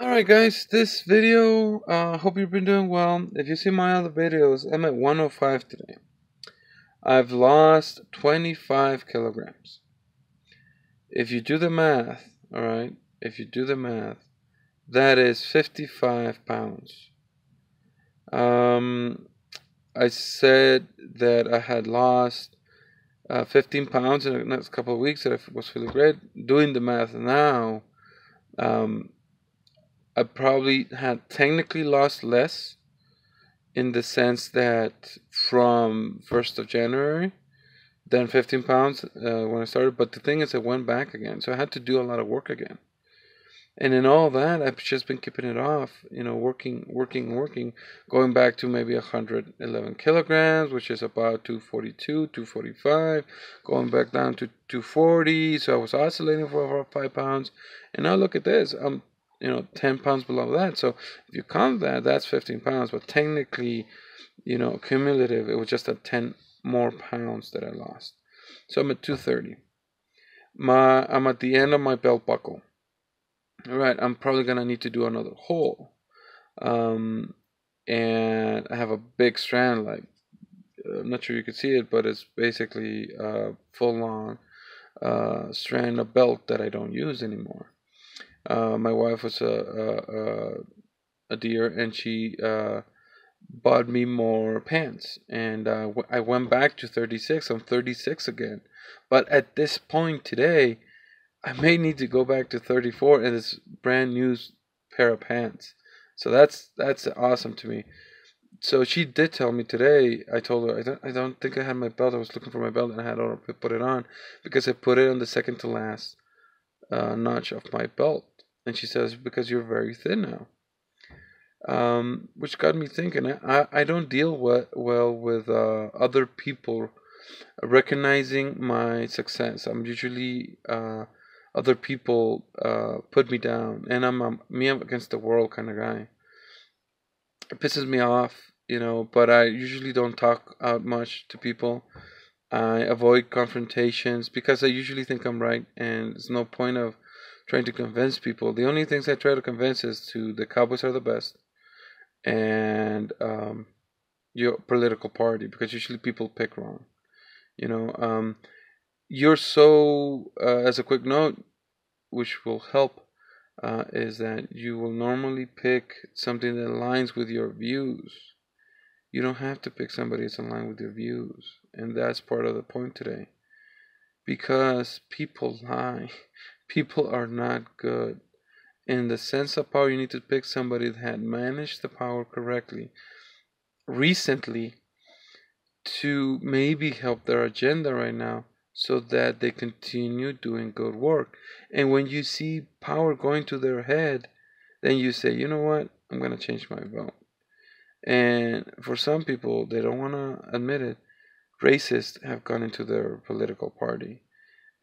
Alright guys, this video, hope you've been doing well. If you see my other videos, I'm at 105 today. I've lost 25 kilograms. If you do the math, alright, if you do the math, that is 55 pounds. I said that I had lost 15 pounds in the next couple of weeks, that I was feeling great. Doing the math now, um, I probably had technically lost less in the sense that from 1st of January than 15 pounds when I started. But the thing is, I went back again. So I had to do a lot of work again. And in all that, I've just been keeping it off, working, going back to maybe 111 kilograms, which is about 242, 245, going back down to 240. So I was oscillating for about 5 pounds. And now look at this. I'm 10 pounds below that. So if you count that, that's 15 pounds. But technically, cumulative, it was just a 10 more pounds that I lost. So I'm at 230. I'm at the end of my belt buckle. All right, I'm probably gonna need to do another hole. Um, and I have a big strand, like I'm not sure you can see it, but it's basically a full-on strand of belt that I don't use anymore. My wife was a dear, and she bought me more pants, and I went back to 36. I'm 36 again, but at this point today, I may need to go back to 34 in this brand new pair of pants. So that's awesome to me. So she did tell me today. I told her I don't think I had my belt. I was looking for my belt and I had to put it on because I put it on the second to last notch of my belt. And she says, because you're very thin now. Which got me thinking. I don't deal well with other people recognizing my success. I'm usually other people put me down, and I'm against the world kind of guy. It pisses me off, but I usually don't talk out much to people. I avoid confrontations because I usually think I'm right, and there's no point of trying to convince people. The only things I try to convince is to the Cowboys are the best, and your political party, because usually people pick wrong. You know, you're so as a quick note, which will help, is that you will normally pick something that aligns with your views. You don't have to pick somebody that's in line with your views, and that's part of the point today. Because people lie, people are not good. In the sense of power, you need to pick somebody that had managed the power correctly recently to maybe help their agenda right now so that they continue doing good work. And when you see power going to their head, then you say, you know what, I'm going to change my vote. And for some people, they don't want to admit it, racists have gone into their political party.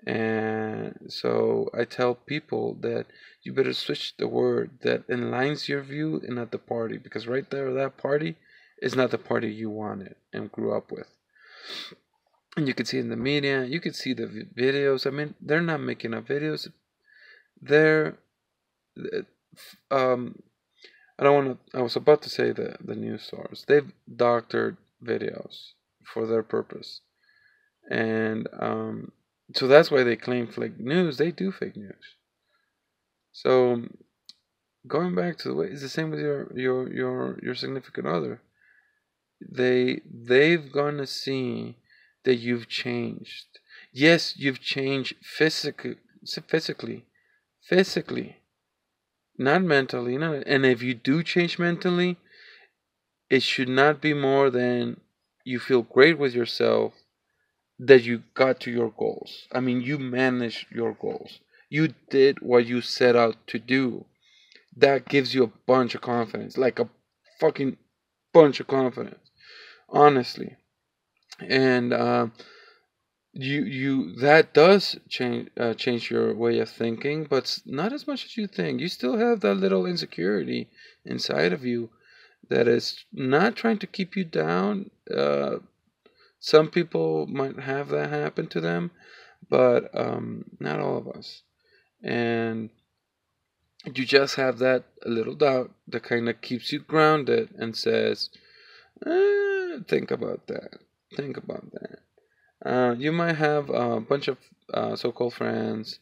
And so I tell people that you better switch the word that aligns your view and not the party, because right there, that party is not the party you wanted and grew up with. And you can see in the media, you can see the videos. I mean, they're not making up videos. They're, um, I don't want to, I was about to say the news stars. They've doctored videos for their purpose. And so that's why they claim fake news. They do fake news. So going back to the way, it's the same with your significant other. They've gonna see that you've changed. Yes, you've changed physically, not mentally. Not, and if you do change mentally, it should not be more than you feel great with yourself that you got to your goals. I mean, you managed your goals. You did what you set out to do. That gives you a bunch of confidence, like a fucking bunch of confidence, honestly. And you that does change your way of thinking, but not as much as you think. You still have that little insecurity inside of you that is not trying to keep you down. Some people might have that happen to them, but not all of us. And you just have that a little doubt that kind of keeps you grounded and says, think about that. Think about that. You might have a bunch of so-called friends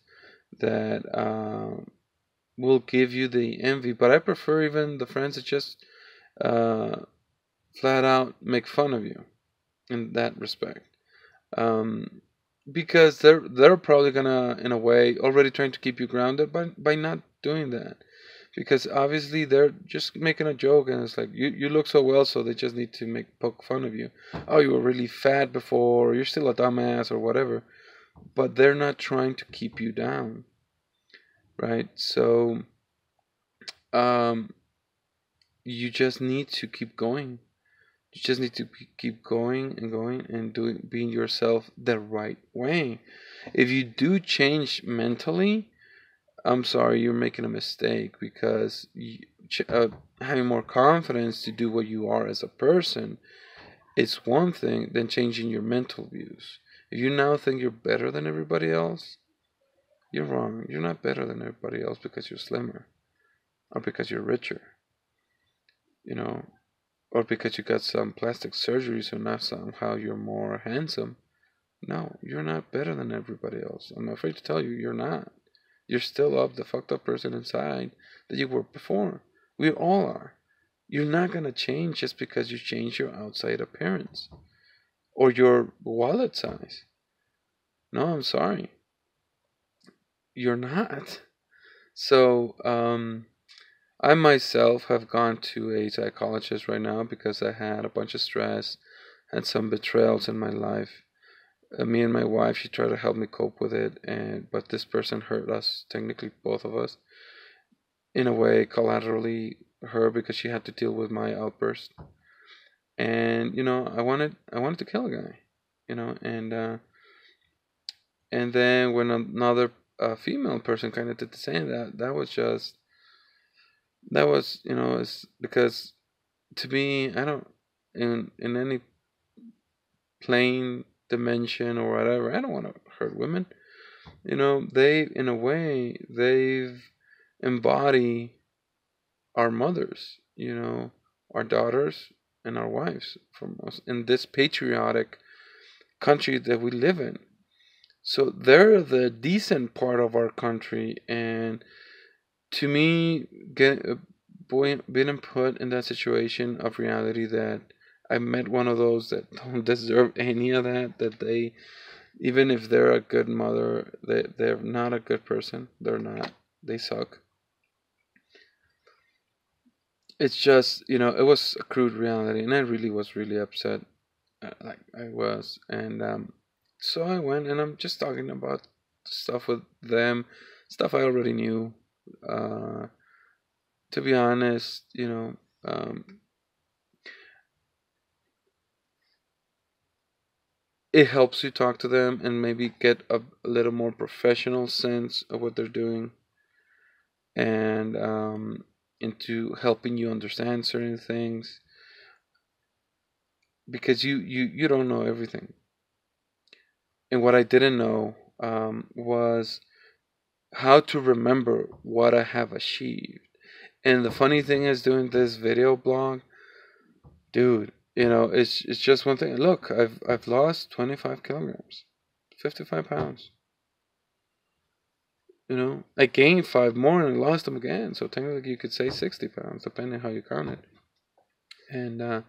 that will give you the envy, but I prefer even the friends that just uh, flat out make fun of you in that respect. Um, because they're probably gonna, in a way, already trying to keep you grounded by not doing that. Because obviously they're just making a joke, and it's like you look so well, so they just need to make poke fun of you. Oh, you were really fat before, or you're still a dumbass, or whatever. But they're not trying to keep you down, right? So um, you just need to keep going. You just need to keep going and going and doing being yourself the right way. If you do change mentally, I'm sorry, you're making a mistake, because having more confidence to do what you are as a person is one thing than changing your mental views. If you now think you're better than everybody else, you're wrong. You're not better than everybody else because you're slimmer, or because you're richer, you know, or because you got some plastic surgery, so now somehow you're more handsome. No, you're not better than everybody else. I'm afraid to tell you, you're not. You're still up the fucked up person inside that you were before. We all are. You're not gonna change just because you change your outside appearance or your wallet size. No, I'm sorry. You're not. So, I myself have gone to a psychologist right now because I had a bunch of stress, had some betrayals in my life. Me and my wife, she tried to help me cope with it, and but this person hurt us, technically both of us, in a way, collaterally her, because she had to deal with my outburst. And I wanted to kill a guy, and then when another female person kind of did the same, that was, it's because, to me, I don't, in any plane dimension or whatever, I don't want to hurt women. They, in a way, they've embody our mothers, our daughters and our wives from us in this patriotic country that we live in. So they're the decent part of our country, and to me, being put in that situation of reality, that I met one of those that don't deserve any of that. That they, even if they're a good mother, they're not a good person. They're not. They suck. It's just, it was a crude reality, and I really was really upset. Like I was, and so I went, and I'm just talking about stuff with them, stuff I already knew. Uh, to be honest, it helps you talk to them and maybe get a little more professional sense of what they're doing, and into helping you understand certain things, because you don't know everything. And what I didn't know was how to remember what I have achieved. And the funny thing is, doing this video blog, dude, it's just one thing. Look, I've lost 25 kilograms, 55 pounds. I gained 5 more and I lost them again. So technically, you could say 60 pounds, depending how you count it. And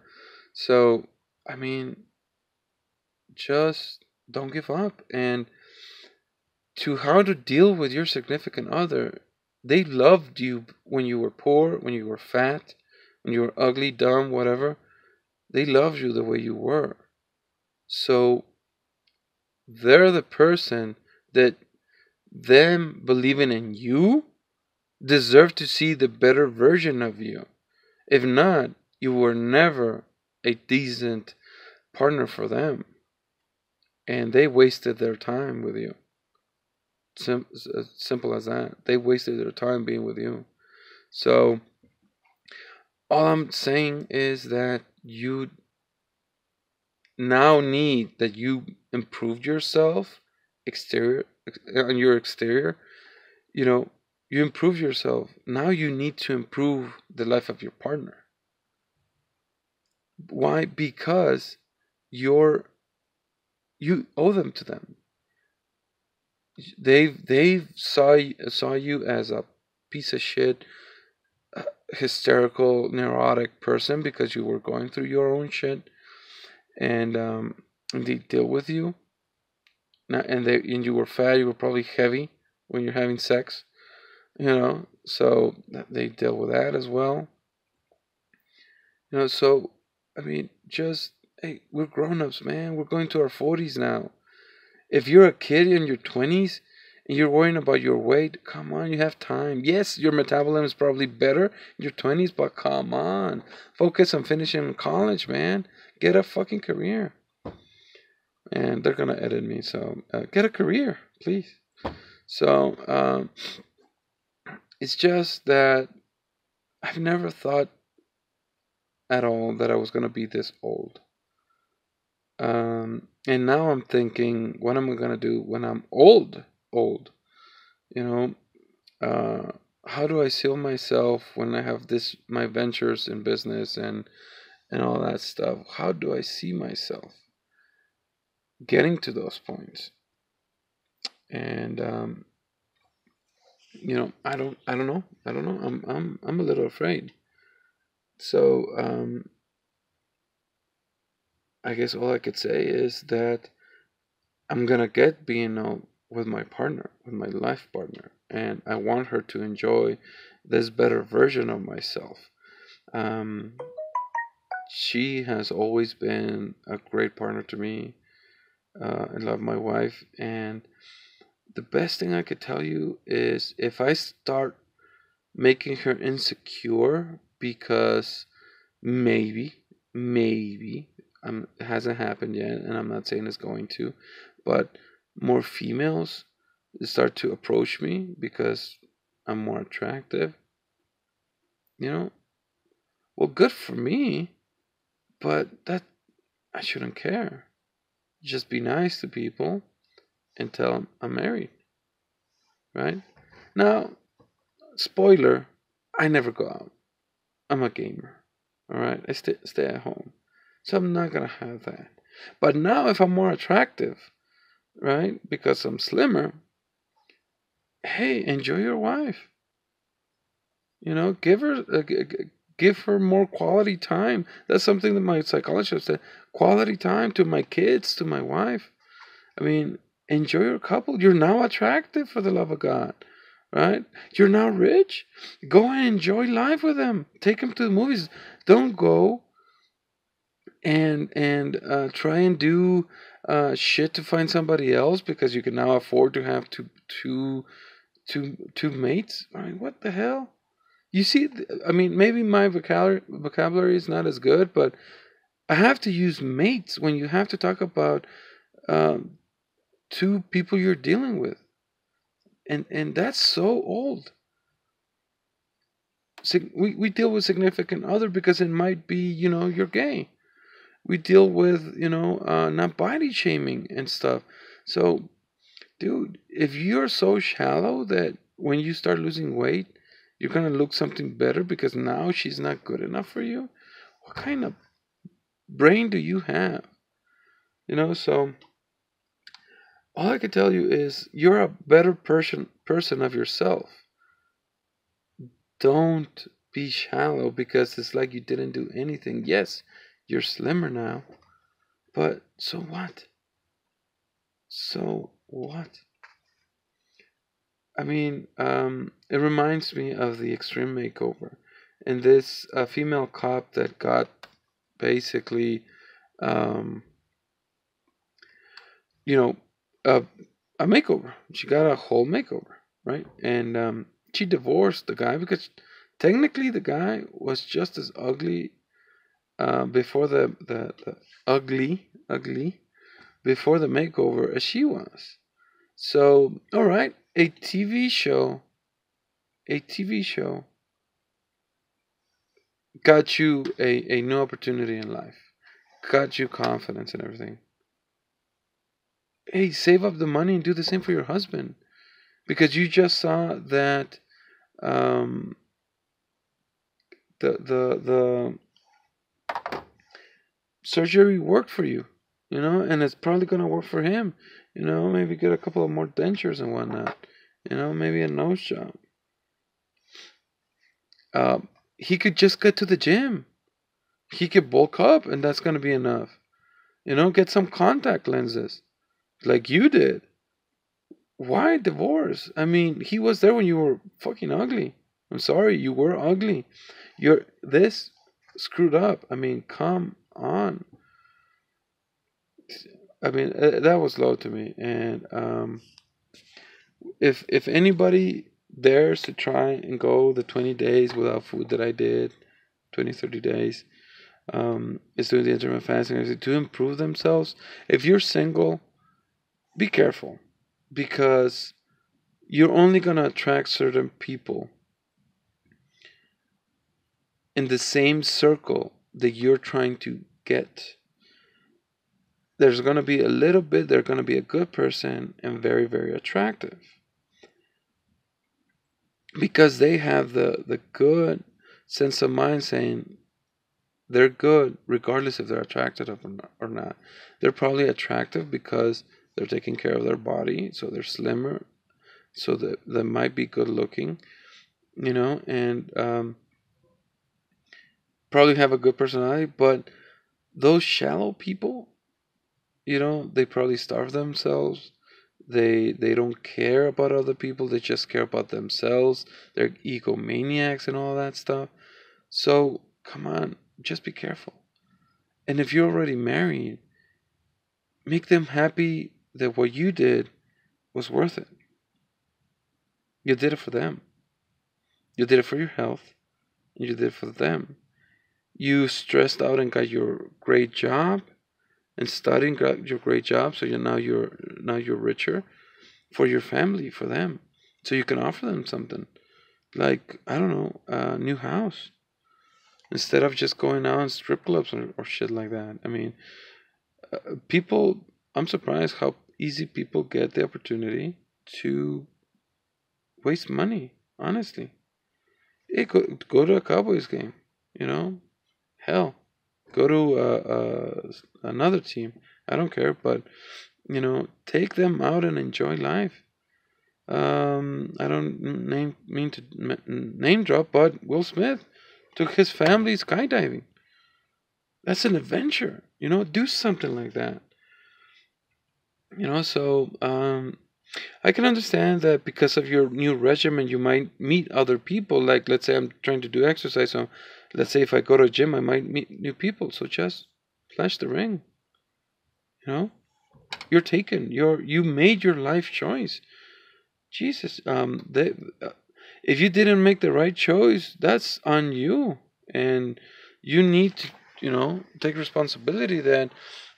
so, I mean, just don't give up. And to how to deal with your significant other. They loved you when you were poor, when you were fat, when you were ugly, dumb, whatever. They loved you the way you were. So they're the person that, them believing in you, deserve to see the better version of you. If not, you were never a decent partner for them. And they wasted their time with you. Simple as that. They wasted their time being with you. So all I'm saying is that you now need that you improved yourself exterior on your exterior. You know, You improve yourself. Now you need to improve the life of your partner. Why? Because you're you owe them to them. They've saw you as a piece of shit, hysterical, neurotic person because you were going through your own shit, and they deal with you. Now, and you were fat. You were probably heavy when you're having sex. So they deal with that as well. So I mean, just hey, we're grown-ups, man. We're going to our 40s now. If you're a kid in your 20s and you're worrying about your weight, come on, you have time. Yes, your metabolism is probably better in your 20s, but come on. Focus on finishing college, man. Get a fucking career. And they're going to edit me, so get a career, please. So it's just that I've never thought at all that I was going to be this old. And now I'm thinking, what am I gonna do when I'm old? Old, you know. Uh, how do I seal myself when I have my ventures in business and all that stuff? How do I see myself getting to those points? And I don't know. I don't know. I'm a little afraid. So I guess all I could say is that I'm gonna get being with my partner, with my life partner, and I want her to enjoy this better version of myself. Um, she has always been a great partner to me. I love my wife, and the best thing I could tell you is if I start making her insecure because maybe it hasn't happened yet, and I'm not saying it's going to, but more females start to approach me because I'm more attractive, you know. Well, good for me, but that I shouldn't care. Just be nice to people and tell them I'm married, right? Now, spoiler, I never go out. I'm a gamer. All right, I stay at home, so I'm not gonna have that. But now, if I'm more attractive, right, because I'm slimmer, hey, enjoy your wife. Give her more quality time. That's something that my psychologist said. Quality time to my kids, to my wife. I mean, enjoy your couple. You're now attractive, for the love of God, right? You're now rich. Go and enjoy life with them. Take them to the movies. Don't go and try and do shit to find somebody else because you can now afford to have two mates. I mean, what the hell? You see, I mean, maybe my vocabulary is not as good, but I have to use mates when you have to talk about um, two people you're dealing with, and that's so old. We deal with significant other because it might be you're gay. We deal with not body shaming and stuff. So, dude, if you're so shallow that when you start losing weight, you're gonna look something better because now she's not good enough for you, what kind of brain do you have? So all I can tell you is you're a better person of yourself. Don't be shallow because it's like you didn't do anything. Yes, you're slimmer now, but so what? So what? I mean, it reminds me of the Extreme Makeover, and this female cop that got basically, um, you know, a, a makeover. She got a whole makeover, right? And she divorced the guy because technically the guy was just as ugly before the ugly before the makeover as she was. So, all right, a TV show got you a new opportunity in life, got you confidence and everything. Hey, save up the money and do the same for your husband because you just saw that um, the surgery worked for you, and it's probably gonna work for him. Maybe get a couple of more dentures and whatnot. Maybe a nose job. He could just get to the gym. He could bulk up, and that's gonna be enough. Get some contact lenses, like you did. Why divorce? I mean, he was there when you were fucking ugly. I'm sorry, you were ugly. You're this screwed up. I mean, come on. I mean, that was low to me. And if anybody dares to try and go the 20 days without food that I did, 20, 30 days, is doing the intermittent fasting to improve themselves. If you're single, be careful, because you're only going to attract certain people in the same circle that you're trying to get. There's going to be a little bit, they're going to be a good person and very, very attractive, because they have the good sense of mind saying they're good regardless if they're attractive or not. They're probably attractive because they're taking care of their body, so they're slimmer, so that they might be good looking, and probably have a good personality. But those shallow people, they probably starve themselves. They don't care about other people. They just care about themselves. They're egomaniacs and all that stuff. So come on, just be careful. And if you're already married, make them happy that what you did was worth it. You did it for them. You did it for your health. You did it for them. You stressed out and got your great job, and studying got your great job. So you're richer for your family, for them. So you can offer them something like, I don't know, a new house, instead of just going out in strip clubs or shit like that. I mean, people. I'm surprised how easy people get the opportunity to waste money. Honestly, go to a Cowboys game. You know, hell, go to another team. I don't care, but take them out and enjoy life. I don't mean to name drop, but Will Smith took his family skydiving. That's an adventure. Do something like that. So I can understand that because of your new regimen, you might meet other people. Like, let's say I'm trying to do exercise, so let's say if I go to a gym, I might meet new people. So just flash the ring. You know, you're taken. You made your life choice. Jesus, if you didn't make the right choice, that's on you, and you need to, take responsibility that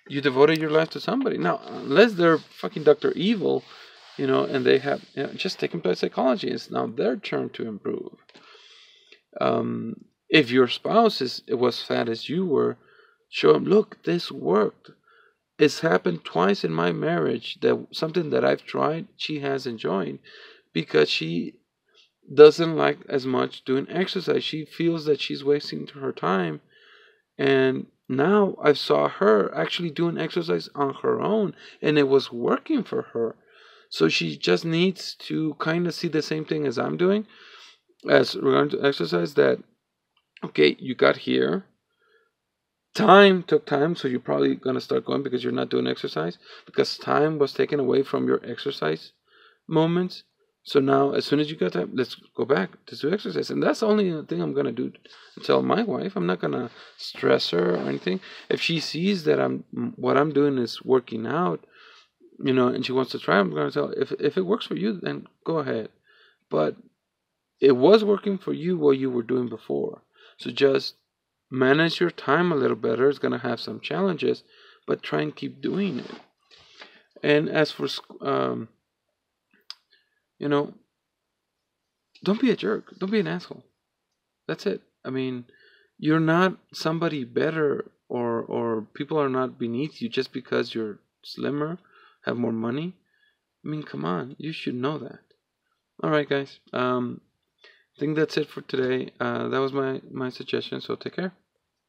you devoted your life to somebody. Now, unless they're fucking Doctor Evil, and they have, just take them to a psychology. It's now their turn to improve. If your spouse was fat as you were, show them, look, this worked. It's happened twice in my marriage that something that I've tried, she has enjoyed, because she doesn't like as much doing exercise. She feels that she's wasting her time. And now I saw her actually doing exercise on her own, and it was working for her. So she just needs to kind of see the same thing as I'm doing as regarding to exercise, that, okay, you got here. Time took time, so you're probably going to start going because you're not doing exercise, because time was taken away from your exercise moments. So now, as soon as you got time, let's go back to do exercise. And that's the only thing I'm going to do, tell my wife. I'm not going to stress her or anything. If she sees that what I'm doing is working out, and she wants to try, I'm going to tell her, if it works for you, then go ahead. But it was working for you what you were doing before. So just manage your time a little better. It's going to have some challenges, but try and keep doing it. And as for, you know, don't be a jerk. Don't be an asshole. That's it. I mean, you're not somebody better, or people are not beneath you just because you're slimmer, have more money. I mean, come on. You should know that. All right, guys. think that's it for today. That was my suggestion, so take care.